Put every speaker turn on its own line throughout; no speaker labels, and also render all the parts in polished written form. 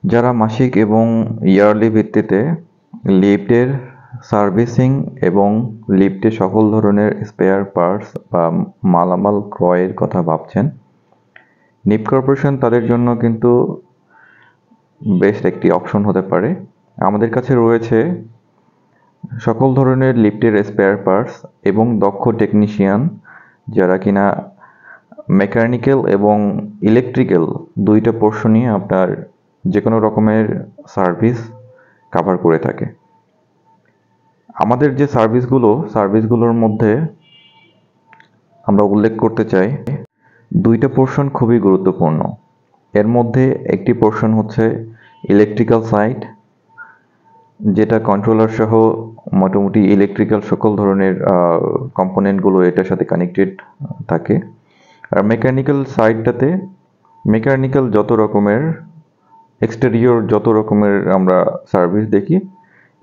যারা মাসিক এবং ইয়ারলি ভিত্তিতে লিফটের সার্ভিসিং এবং লিফটে সকল ধরনের স্পেয়ার পার্টস বা মালামাল ক্রয়ের কথা ভাবছেন, নিফট কর্পোরেশন তাদের জন্য কিন্তু বেস্ট একটি অপশন হতে পারে। আমাদের কাছে রয়েছে সকল ধরনের লিফটের স্পেয়ার পার্টস এবং দক্ষ টেকনিশিয়ান যারা কিনা মেকানিক্যাল এবং ইলেকট্রিক্যাল দুইটা পোর্শনই আপনার যে কোনো রকমের সার্ভিস কভার করে থাকে। আমাদের যে সার্ভিসগুলোর মধ্যে আমরা উল্লেখ করতে চাই দুইটা পোর্শন খুবই গুরুত্বপূর্ণ। এর মধ্যে একটি পোর্শন হচ্ছে ইলেকট্রিক্যাল সাইড, যেটা কন্ট্রোলার সহ মোটামুটি ইলেকট্রিক্যাল সকল ধরনের কম্পোনেন্টগুলো এটার সাথে কানেক্টেড থাকে। আর মেকানিক্যাল সাইডটাতে মেকানিক্যাল যত রকমের এক্সটেরিয়র যত রকমের আমরা সার্ভিস দেখি,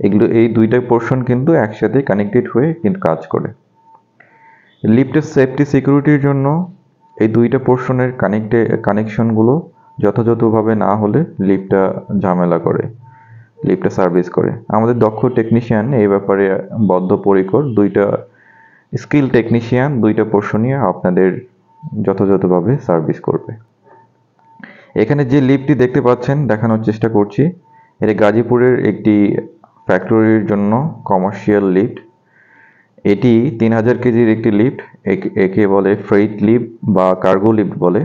এগুলো এই দুইটা পোর্শন কিন্তু একসাথে কানেক্টেড হয়ে কিন্তু কাজ করে। লিফটের সেফটি সিকিউরিটির জন্য এই দুইটা পোর্শনের কানেকশনগুলো যথাযথভাবে না হলে লিফটটা ঝামেলা করে, লিফটটা সার্ভিস করে। আমাদের দক্ষ টেকনিশিয়ান এই ব্যাপারে বদ্ধপরিকর। দুইটা স্কিল টেকনিশিয়ান দুইটা পোর্শনই আপনাদের যথাযথভাবে সার্ভিস করবে। এখানে যে লিফটটি দেখতে পাচ্ছেন, দেখানোর চেষ্টা করছি, এটা গাজীপুরের একটি ফ্যাক্টরির জন্য কমার্শিয়াল লিফট। এটি 3000 কেজির একটি লিফট, একে বলে ফ্রেইট লিফট বা কার্গো লিফট বলে।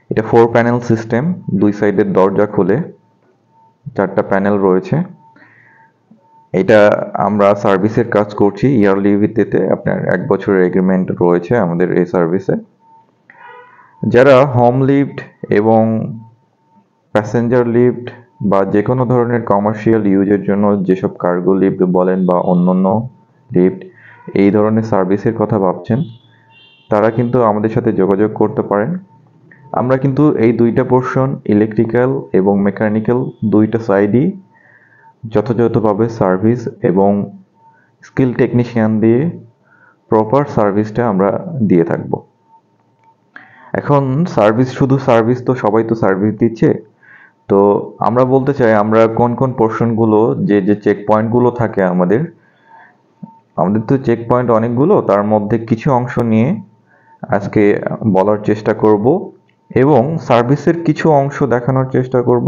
এটা 4 প্যানেল সিস্টেম, দুই সাইডের দরজা খুলে 4টা প্যানেল রয়েছে। এটা আমরা সার্ভিসের কাজ করছি ইয়ারলি ভিত্তিতে, আপনার 1 বছরের এগ্রিমেন্ট রয়েছে আমাদের এই সার্ভিসে। যারা হোম লিফট এবং প্যাসেঞ্জার লিফট বা যে কোনো ধরনের কমার্শিয়াল ইউজের জন্য যেসব কার্গো লিফট বলেন বা অন্যান্য লিফট এই ধরনের সার্ভিসের কথা ভাবছেন, তারা কিন্তু আমাদের সাথে যোগাযোগ করতে পারেন। আমরা কিন্তু এই দুইটা পোর্শন ইলেকট্রিক্যাল এবং মেকানিক্যাল দুইটা সাইডই যথাযথভাবে সার্ভিস এবং স্কিল টেকনিশিয়ান দিয়ে প্রপার সার্ভিসটা আমরা দিয়ে থাকব। এখন শুধু সার্ভিস তো সবাই তো সার্ভিস দিচ্ছে, তো আমরা বলতে চাই আমরা কোন কোন পোর্শনগুলো যে চেক পয়েন্টগুলো থাকে আমাদের তো চেক পয়েন্ট অনেকগুলো, তার মধ্যে কিছু অংশ নিয়ে আজকে বলার চেষ্টা করব এবং সার্ভিসের কিছু অংশ দেখানোর চেষ্টা করব।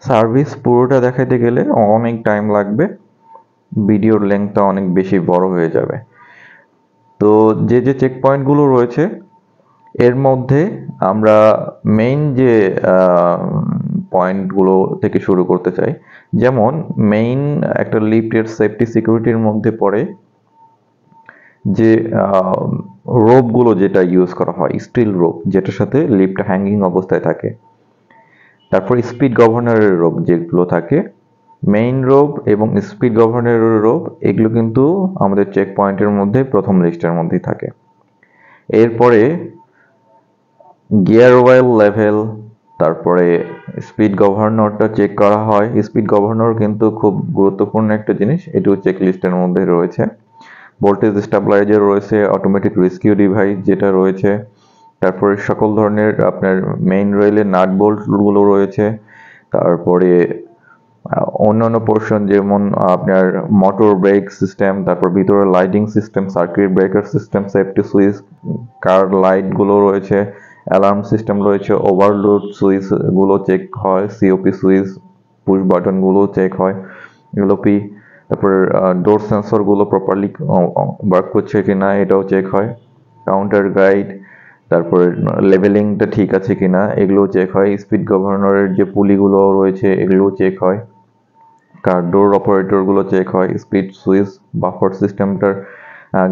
সার্ভিস পুরোটা দেখাতে গেলে অনেক টাইম লাগবে, ভিডিওর লেন্থটা অনেক বেশি বড় হয়ে যাবে। তো যে চেক পয়েন্টগুলো রয়েছে এর মধ্যে আমরা মেইন যে পয়েন্টগুলো থেকে শুরু করতে চাই। যেমন মেইন একটা লিফটের সেফটি সিকিউরিটির মধ্যে পড়ে যে রোপগুলো যেটা ইউজ করা হয়, স্টিল রোপ যেটার সাথে লিফটটা হ্যাঙ্গিং অবস্থায় থাকে। তারপর স্পিড গভর্নরের রোপ যেগুলো থাকে, মেইন রোপ এবং স্পিড গভর্নরের রোপ, এগুলো কিন্তু আমাদের চেক পয়েন্টের মধ্যে প্রথম লিস্টের মধ্যেই থাকে। এরপরে গিয়ার অয়েল লেভেল, তারপরে স্পিড গভর্নরটা চেক করা হয়। স্পিড গভর্নর কিন্তু খুব গুরুত্বপূর্ণ একটা জিনিস, এটিও চেক লিস্টের মধ্যে রয়েছে। ভোল্টেজ স্টেবিলাইজার রয়েছে, অটোমেটিক রেস্কিউ ডিভাইস যেটা রয়েছে, তারপরে সকল ধরনের আপনার মেইন রেলের নাট বোল্টগুলো রয়েছে। তারপরে অন্যান্য পোর্শন যেমন আপনার মোটর ব্রেক সিস্টেম, তারপর ভিতরে lighting system, circuit breaker system, safety switch, car লাইটগুলো রয়েছে, অ্যালার্ম সিস্টেম রয়েছে, ওভারলোড সুইচগুলো চেক হয়, সিওপি সুইচ, পুশ বাটনগুলো চেক হয়, এগুলোপি। তারপর ডোর সেন্সরগুলো প্রপারলি ওয়ার্ক করছে কিনা এটাও চেক হয়, কাউন্টার গাইড, তারপরে লেভেলিংটা ঠিক আছে কিনা এগুলোও চেক হয়, স্পিড গভর্নরের যে পুলিগুলো রয়েছে এগুলোও চেক হয়, কার ডোর অপারেটরগুলো চেক হয়, স্পিড সুইচ বাফার সিস্টেমটার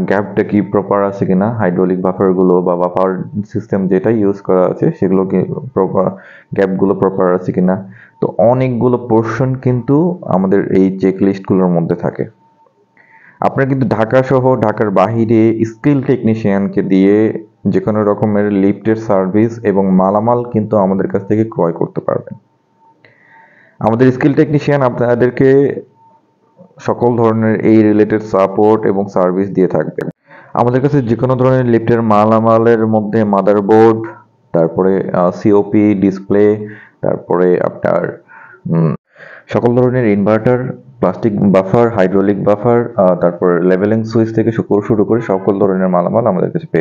গ্যাপটা কি প্রপার আছে কিনা, হাইড্রোলিক বাফারগুলো বা বাফার সিস্টেম যেটা ইউজ করা আছে সেগুলো কি প্রপার, গ্যাপগুলো প্রপার আছে কিনা। তো অনেকগুলো পোর্শন কিন্তু আমাদের এই চেক লিস্টগুলোর মধ্যে থাকে। আপনারা কিন্তু ঢাকা সহ ঢাকার বাহিরে স্কিল টেকনিশিয়ানকে দিয়ে যে কোনো রকমের লিফটের সার্ভিস এবং মালামাল কিন্তু আমাদের কাছ থেকে ক্রয় করতে পারবেন। আমাদের স্কিল টেকনিশিয়ান আপনাদেরকে সকল ধরনের এই রিলেটেড সাপোর্ট এবং সার্ভিস দিয়ে থাকবে। আমাদের কাছে যে কোনো ধরনের লিফটের মালামালের মধ্যে মাদারবোর্ড, তারপরে সিওপি ডিসপ্লে, তারপরে আপনার সকল ধরনের inverter, plastic buffer, hydraulic buffer, তারপর লেভেলিং সুইচ থেকে শুরু করে সকল ধরনের মালামাল আমাদের কাছে পেয়ে